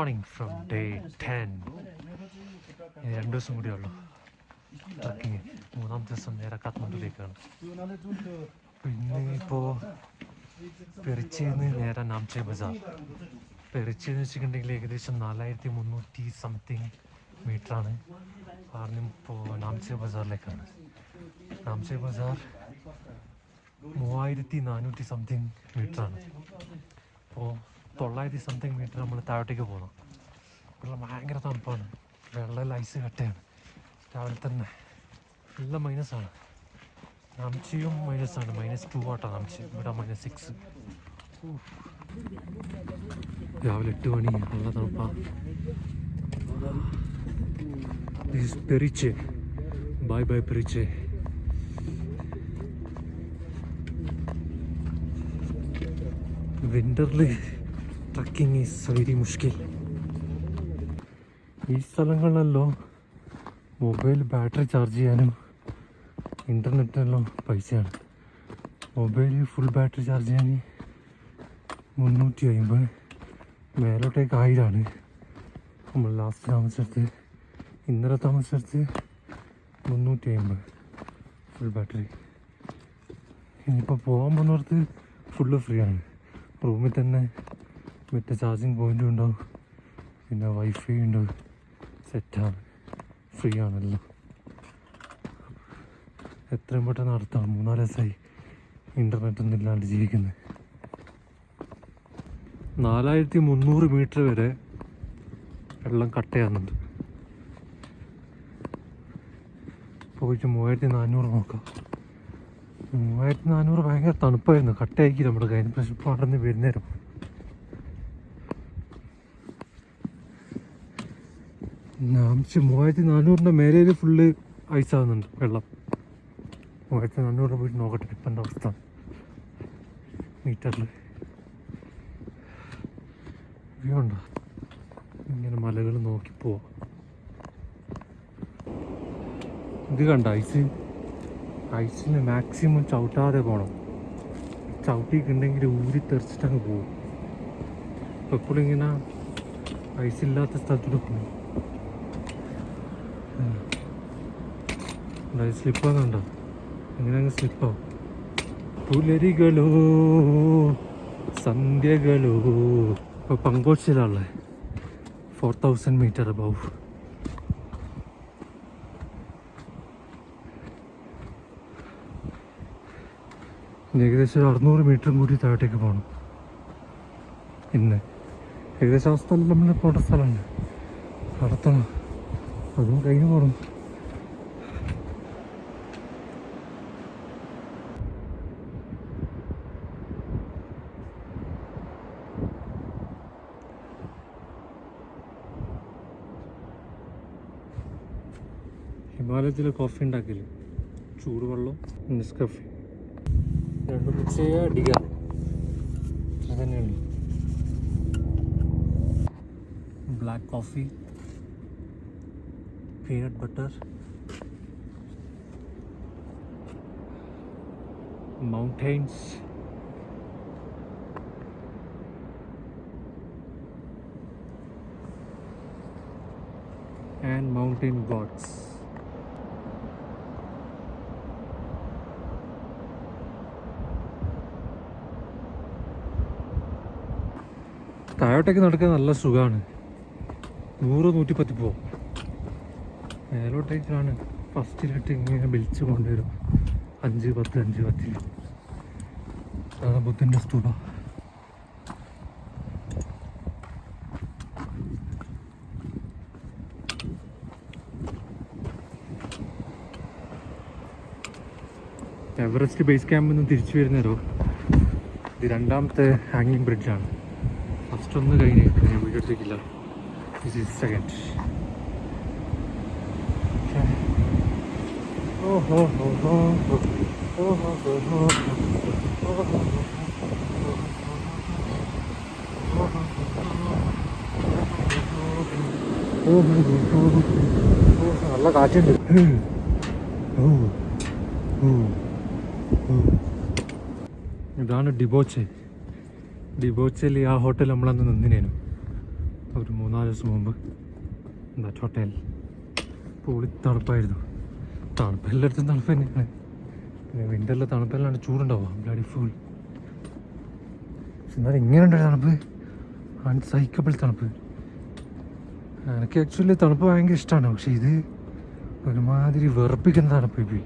Morning from day 10. ഇനി 2 ദിവസം കൂടിയുള്ളൂ trekking. 3-ാം ദിവസം നേരെ കാത്മണ്ഡുവിലേക്കാണ്. പിന്നെ ഇപ്പോൾ പെറിച്ചിന്ന് നേരെ നാംചെ ബസാർ. പെറിച്ചെന്ന് വെച്ചിട്ടുണ്ടെങ്കിൽ ഏകദേശം 4300 സംതിങ് മീറ്ററാണ്. കാരണം ഇപ്പോൾ നാംചെ ബസാറിലേക്കാണ്. നാംചെ ബസാർ 3400 സംതിങ് മീറ്ററാണ്. അപ്പോൾ 900 സംതിങ് മീറ്റർ നമ്മൾ താഴോട്ടേക്ക് പോകണം. വെള്ളം ഭയങ്കര തണുപ്പാണ്. വെള്ളം ഐസ് കട്ടയാണ്. രാവിലെ തന്നെ എല്ലാം മൈനസാണ്. നാംചിയും മൈനസാണ്. -2 ആട്ടാണ് നാംചി. ഇവിടെ -6. രാവിലെ 8 മണി. നല്ല തണുപ്പാണ്. പെറിച്ചെ. ബൈ ബൈ പെറിച്ചെ. വിൻ്ററിൽ ട്രക്കിങ് ഈസ് വെരി മുഷ്കിൽ. ഈ സ്ഥലങ്ങളിലല്ലോ മൊബൈൽ ബാറ്ററി ചാർജ് ചെയ്യാനും ഇൻ്റർനെറ്റിനെല്ലാം പൈസയാണ്. മൊബൈൽ ഫുൾ ബാറ്ററി ചാർജ് ചെയ്യാൻ 350, മേലോട്ടേക്ക് 1000. നമ്മൾ ലാസ്റ്റ് താമസിച്ചെടുത്ത് ഇന്നലെ താമസിച്ചെടുത്ത് 350 ഫുൾ ബാറ്ററി. ഇനിയിപ്പോൾ പോകാൻ പോകുന്നിടത്ത് ഫുള്ള് ഫ്രീ ആണ്. റൂമിൽ തന്നെ മറ്റേ ചാർജിങ് പോയിൻറ്റും ഉണ്ടാവും, പിന്നെ വൈഫൈ ഉണ്ട്. സെറ്റാണ്, ഫ്രീ ആണല്ലോ. എത്രയും പെട്ടെന്ന് നടത്താം. 3-4 ദിവസമായി ഇൻ്റർനെറ്റൊന്നും ഇല്ലാണ്ട് ജീവിക്കുന്നത്. 4300 മീറ്റർ വരെ വെള്ളം കട്ടയാകുന്നുണ്ട്. പോയിട്ട് 3400 നോക്കാം. 3400 ഭയങ്കര തണുപ്പായിരുന്നു. കട്ടയാക്കി നമ്മുടെ കയ്യിൽ. പക്ഷെ ഇപ്പോൾ അവിടെ നിന്ന് വരുന്നേരം നാംചി 3400 മേലേൽ ഫുള്ള് ഐസാകുന്നുണ്ട് വെള്ളം. 3400 പോയിട്ട് നോക്കട്ടെ ഇപ്പം എൻ്റെ അവസ്ഥ മീറ്ററിൽ. വ്യൂ ഉണ്ടോ? ഇങ്ങനെ മലകൾ നോക്കി പോവാം. ഇത് കണ്ട ഐസിന് മാക്സിമം ചവിട്ടാതെ പോകണം. ചവിട്ടിയിട്ടുണ്ടെങ്കിൽ ഊരി തെറിച്ചിട്ടങ്ങ് പോകും. എപ്പോഴും ഇങ്ങനെ ഐസില്ലാത്ത സ്ഥലത്തൂടെ പോകും. സ്ലിപ്പാകുന്നുണ്ടോ? ഇങ്ങനെ അങ്ങ് സ്ലിപ്പാവും. പുലരികളോ സന്ധ്യകളോ. ഇപ്പോൾ പങ്കോച്ചിലാണല്ലേ 4000 മീറ്റർ അബവ്. ഏകദേശം 600 മീറ്ററും കൂടി താഴോട്ടേക്ക് പോകണം. ഇന്ന് ഏകദേശം ആ സ്ഥലം നമ്മൾ പോകേണ്ട സ്ഥലമുണ്ട്. നടത്തണം. അതും കഴിഞ്ഞ് പോകണം. ഹിമാലയത്തിൽ കോഫി ഉണ്ടാക്കില്ല. ചൂടുവെള്ളം, നെസ്കഫെ 2 മിക്സ് ചെയ്യുക, അടിക്കുക. അത് തന്നെയുള്ളൂ. Black coffee, peanut butter, mountains, and mountain gods. താഴോട്ടേക്ക് നടക്കാൻ നല്ല സുഖമാണ്. 100-110 പോവും. മേലോട്ടേക്കാണ് ഫസ്റ്റിലിട്ട് ഇങ്ങനെ വിളിച്ച് കൊണ്ടുവരും. 5-10 അതാണ് ബുദ്ധൻ്റെ സ്തൂപ. എവറസ്റ്റ് ബേസ് ക്യാമ്പിൽ നിന്ന് തിരിച്ചു വരുന്നേരോ ഇത് 2ാമത്തെ ഹാങ്ങിങ് ബ്രിഡ്ജാണ്. ഫസ്റ്റ് ഒന്ന് കഴിഞ്ഞ് ഞാൻ വീഡിയോ എടുത്തേക്കില്ല. This is second. നല്ല കാറ്റുണ്ട്. ഇതാണ് ഡിബോച്ചെ. ഡിബോച്ചയിൽ ആ ഹോട്ടൽ നമ്മളന്ന് നിന്നിനേനു. ഒരു 3-4 ദിവസം മുമ്പ് എന്താ ഹോട്ടൽ പൊളി തണുപ്പായിരുന്നു. തണുപ്പ് എല്ലായിടത്തും തണുപ്പ് തന്നെയാണ്. പിന്നെ വിൻ്ററിലെ തണുപ്പെല്ലാം ചൂടുണ്ടാവുക ബ്ലഡി ഫുൾ. പക്ഷെ എന്നാലും ഇങ്ങനെ ഉണ്ടൊരു തണുപ്പ്, അൺസൈക്കബിൾ തണുപ്പ്. എനിക്ക് ആക്ച്വലി തണുപ്പ് ഭയങ്കര ഇഷ്ടമാണ്. പക്ഷെ ഇത് ഒരുമാതിരി വിറപ്പിക്കുന്ന തണുപ്പ്. ഇപ്പോൾ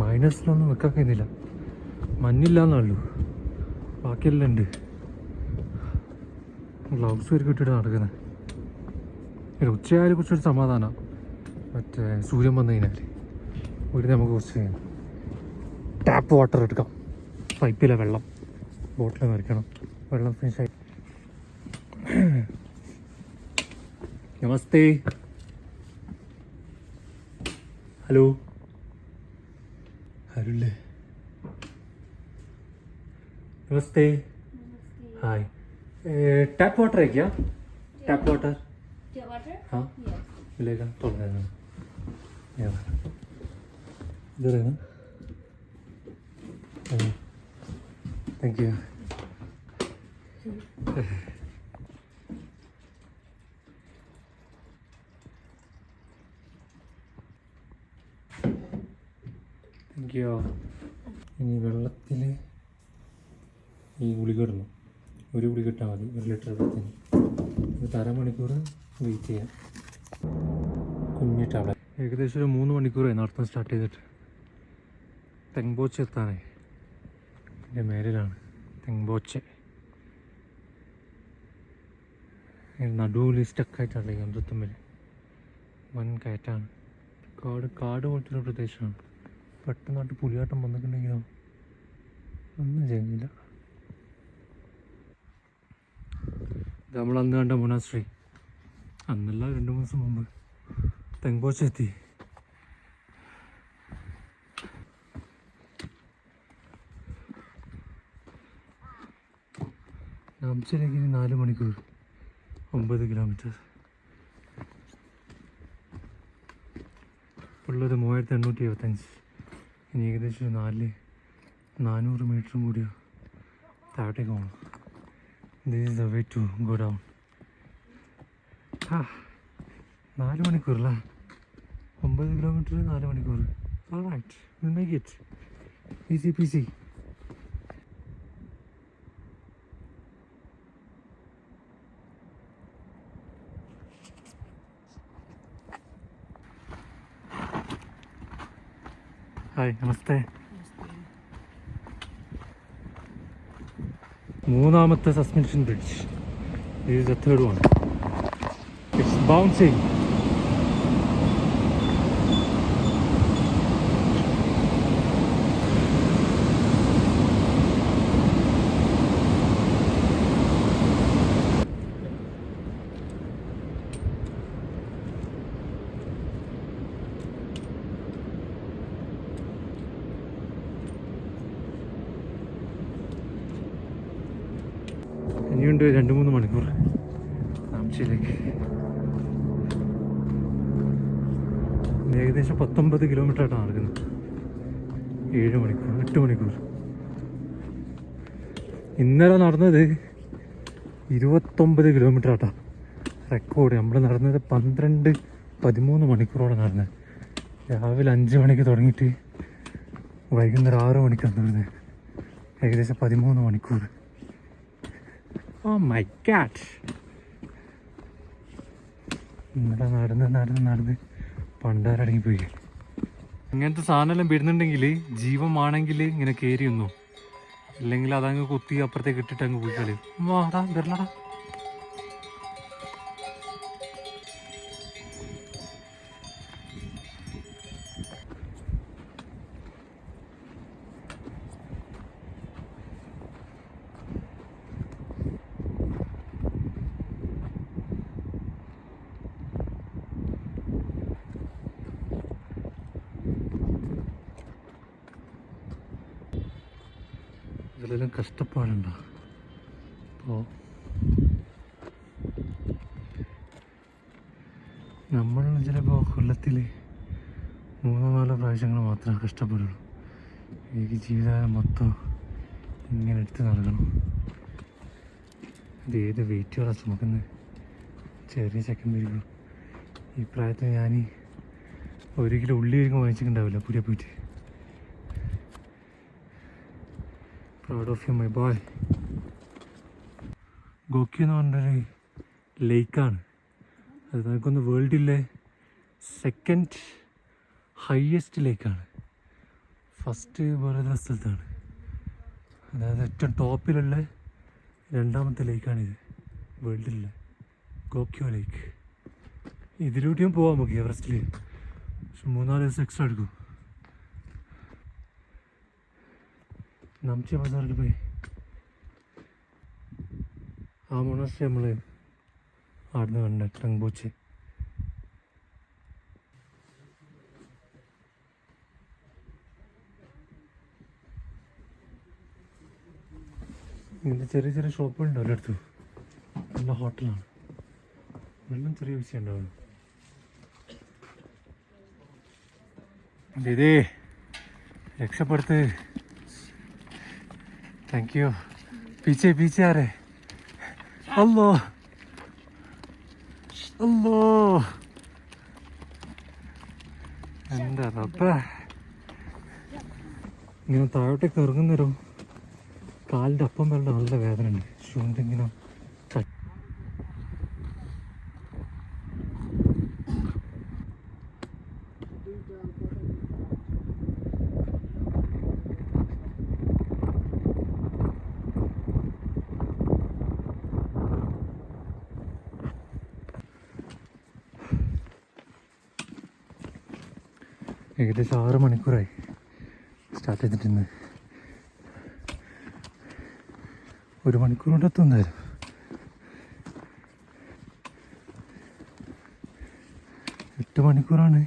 മൈനസിലൊന്നും നിൽക്കാൻ കഴിയുന്നില്ല. മഞ്ഞില്ല എന്നുള്ളൂ, ബാക്കിയെല്ലാം ഉണ്ട്. ഗ്ലൗസ് വരെ ഇട്ടിട്ട് നടക്കുന്നത്. ഉച്ചയായാലും കുറച്ചൊരു സമാധാനം. മറ്റേ സൂര്യൻ വന്നു കഴിഞ്ഞാൽ ഒരു നമുക്ക് കുറച്ച് ടാപ്പ് വാട്ടർ എടുക്കാം. പൈപ്പിലെ വെള്ളം ബോട്ടിൽ നിറയ്ക്കണം. വെള്ളം ഫിനിഷായി. നമസ്തേ. ഹലോ ആരുല്ലേ? नमस्ते. हाय. टैप वाटर है क्या? Tap water. हाँ मिलेगा. थोड़ा देना. इधर है ना? Thank you. Thank you. ഇനി വെള്ളത്തിൽ ഈ ഗുളിക ഇടണം. ഒരു ഗുളിക ഇട്ടാൽ മതി 1 ലിറ്റർ വെള്ളത്തിന്. എന്നിട്ട് അരമണിക്കൂർ വെയിറ്റ് ചെയ്യാം. കുഞ്ഞി ടാബ്ലറ്റ്. ഏകദേശം ഒരു 3 മണിക്കൂറായി നടത്താൻ സ്റ്റാർട്ട് ചെയ്തിട്ട്. തെങ്ബോച്ച എത്താനായി. എൻ്റെ മേലിലാണ് തെങ്ബോച്ച. നടുവിൽ സ്റ്റക്കായിട്ടാണ് ഗന്ധത്തുമ്പിൽ. വൻ കയറ്റാണ്. കാട് പോലത്തൊരു പ്രദേശമാണ്. പെട്ടെന്നായിട്ട് പുലിയാട്ടം വന്നിട്ടുണ്ടെങ്കിലോ ഒന്നും ചെയ്യുന്നില്ല. ഇത് നമ്മൾ അന്ന് കണ്ട മൊനാസ്ട്രി. അന്നല്ല 2-3 ദിവസം മുമ്പ് തെങ്ബോച്ച എത്തി. നാംചിലേക്ക് ഇനി 4 മണിക്കൂർ 9 കിലോമീറ്റർ. ഉള്ളത് 3875. ഇനി ഏകദേശം 400 മീറ്ററും കൂടിയോ താഴത്തേക്ക് പോകണം. This is the way to go down. 4 മണിക്കൂറല്ലേ? 9 കിലോമീറ്റർ 4 മണിക്കൂർ. Alright, will make it. Easy peasy. Hi, നമസ്തേ. 3ാമത്തെ suspension bridge. This is the 3rd one. It's bouncing. ഇനിയുണ്ട് 2-3 മണിക്കൂർ നാംചിയിലേക്ക്. ഏകദേശം 19 കിലോമീറ്റർ ആയിട്ടാണ് നടക്കുന്നത്. 7 മണിക്കൂർ 8 മണിക്കൂർ. ഇന്നലെ നടന്നത് 29 കിലോമീറ്റർ ആട്ടാ റെക്കോർഡ്. നമ്മൾ നടന്നത് 12-13 മണിക്കൂറോടെ നടന്നത്. രാവിലെ 5 മണിക്ക് തുടങ്ങിയിട്ട് വൈകുന്നേരം 6 മണിക്കാണ് നടന്നത്. ഏകദേശം 13 മണിക്കൂർ. Oh my god. ഇന്നലെ നടന്ന് പണ്ടാരടങ്ങിപ്പോയി. ഇങ്ങനത്തെ സാധനമെല്ലാം വരുന്നുണ്ടെങ്കിൽ ജീവമാണെങ്കിൽ ഇങ്ങനെ കയറി ഒന്നു, അല്ലെങ്കിൽ അതങ്ങ് കുത്തി അപ്പുറത്തേക്ക് ഇട്ടിട്ട് അങ്ങ് പോയി കളയും. വാടാ വരലടാ. ഇതിലെല്ലാം കഷ്ടപ്പാടുണ്ടോ? അപ്പോൾ നമ്മൾ ചിലപ്പോൾ കൊല്ലത്തിൽ 3-4 പ്രാവശ്യങ്ങൾ മാത്രമേ കഷ്ടപ്പെടുള്ളൂ. എനിക്ക് ജീവിതകാലം മൊത്തം ഇങ്ങനെ എടുത്ത് നടക്കണം. ഇത് ഏത് വെയിറ്റുകളാണ് ചുമക്കുന്നത്? ചെറിയ ചെക്കൻ വരും. ഈ പ്രായത്തിൽ ഞാൻ 1 കിലോ ഉള്ളി വരെയും വാങ്ങിച്ചിട്ടുണ്ടാവില്ല പുതിയ പോയിട്ട്. Proud of you my boy. Gokyo എന്ന് പറഞ്ഞൊരു ലേക്കാണ്. അത് നമുക്കൊന്ന് വേൾഡിലെ 2nd ഹയസ്റ്റ് ലേക്കാണ്. ഫസ്റ്റ് വേറെ സ്ഥലത്താണ്. അതായത് ഏറ്റവും ടോപ്പിലുള്ള 2ാമത്തെ ലേക്കാണിത് വേൾഡിലുള്ള ഗോക്യോ ലേക്ക്. ഇതിലൂടെയും പോവാം നമുക്ക് എവറസ്റ്റിൽ. പക്ഷെ 3-4 ദിവസം എക്സ്ട്രാ എടുക്കും. നംചെ ബസാറിൽ പോയി ആ മൊണാസ്ട്രി നമ്മൾ ആടുന്ന് കണ്ട ടങ്ബോച്ച്. ഇങ്ങനത്തെ ചെറിയ ചെറിയ ഷോപ്പുകളുണ്ട് ഒരിടത്തും. നല്ല ഹോട്ടലാണ്. വെള്ളം ചെറിയ പൈസ ഉണ്ടാവും. ഇതേ രക്ഷപ്പെടുത്ത്. Thank you. പീച്ചെ പീച്ചെ ആരെ. അല്ലോ അല്ലോ എന്താ റബ്ബ. ഇങ്ങനെ താഴോട്ടേക്ക് ഇറങ്ങുന്നേരം കാലിൻ്റെ അപ്പം വരേണ്ട നല്ല വേദന ഉണ്ട്. ഷൂണ്ടിങ്ങനെ ഏകദേശം 6 മണിക്കൂറായി സ്റ്റാർട്ട് ചെയ്തിട്ടിന്ന്. 1 മണിക്കൂർ കൊണ്ട് എത്തുന്നതായിരുന്നു. 8 മണിക്കൂറാണ്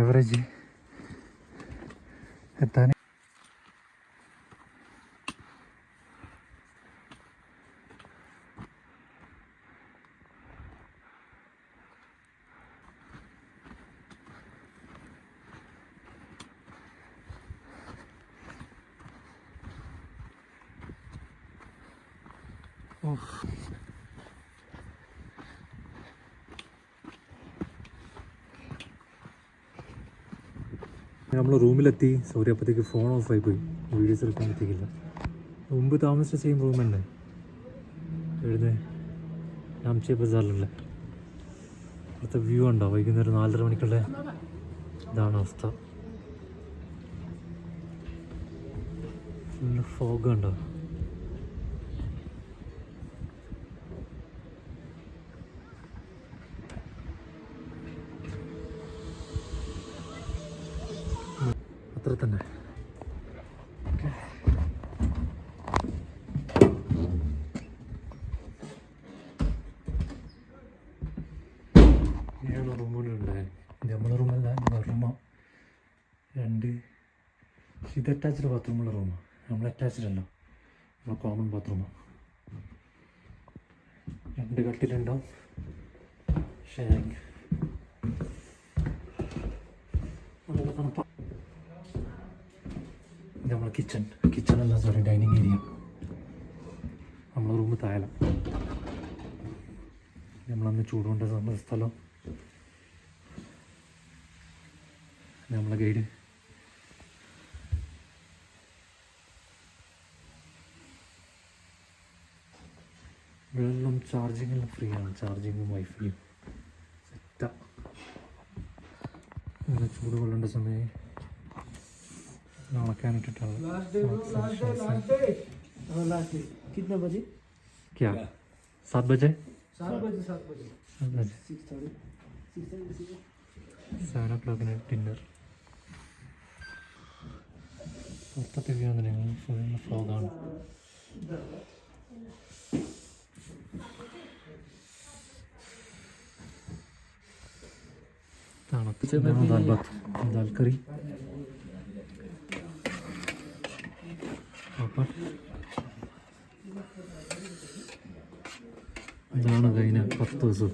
ആവറേജ് എത്താൻ. നമ്മൾ റൂമിലെത്തി. സോറി, അപ്പോഴത്തേക്ക് ഫോൺ ഓഫായി പോയി. വീഡിയോസ് എടുക്കാൻ പറ്റിയില്ല. മുമ്പ് താമസിച്ച സെയിം റൂം തന്നെ എഴുന്നേ നാംചെ ബസാറിലുള്ള. ഇവിടുത്തെ വ്യൂ ഉണ്ടോ? വൈകുന്നേരം 4:30 മണിക്കുള്ള ഇതാണ് അവസ്ഥ. ഫുള്ള് ഫോഗ് ഉണ്ടോ? അത്ര തന്നെ. ഇങ്ങനെയാണ് റൂമുകളുണ്ടായത്. നമ്മളെ റൂമല്ല, റൂമ 2 ഇത് അറ്റാച്ച്ഡ് ബാത്റൂമുള്ള റൂമാണ്. നമ്മൾ അറ്റാച്ച്ഡ് അല്ല, നമ്മൾ കോമൺ ബാത്റൂമാണ്. 2 കട്ടിലുണ്ടാവും. ഷെയറിങ്. നല്ല തണുപ്പ. നമ്മളെ കിച്ചണല്ല, സോറി, ഡൈനിങ് ഏരിയ. നമ്മളെ റൂം താഴെ. നമ്മളന്ന് ചൂടുകൊണ്ട് നമ്മുടെ സ്ഥലം. നമ്മളെ ഗൈഡ്. വെള്ളം ചാർജിങ്ങെല്ലാം ഫ്രീ ആണ്. ചാർജിങ്ങും വൈഫൈയും സെറ്റാ. അങ്ങനെ ചൂട് കൊള്ളേണ്ട സമയം उड़कानिട്ടാണ്. कितना बजे? क्या 7 बजे? 7 बजे 6:30 7 o'clock डिनर. പുറത്തൊക്കെ വ്യൂ ആണ്. നിങ്ങൾ ഫുൾ ഫോഗാണ്. दाल करी ഇതാണ് കഴിഞ്ഞ 10 ദിവസം.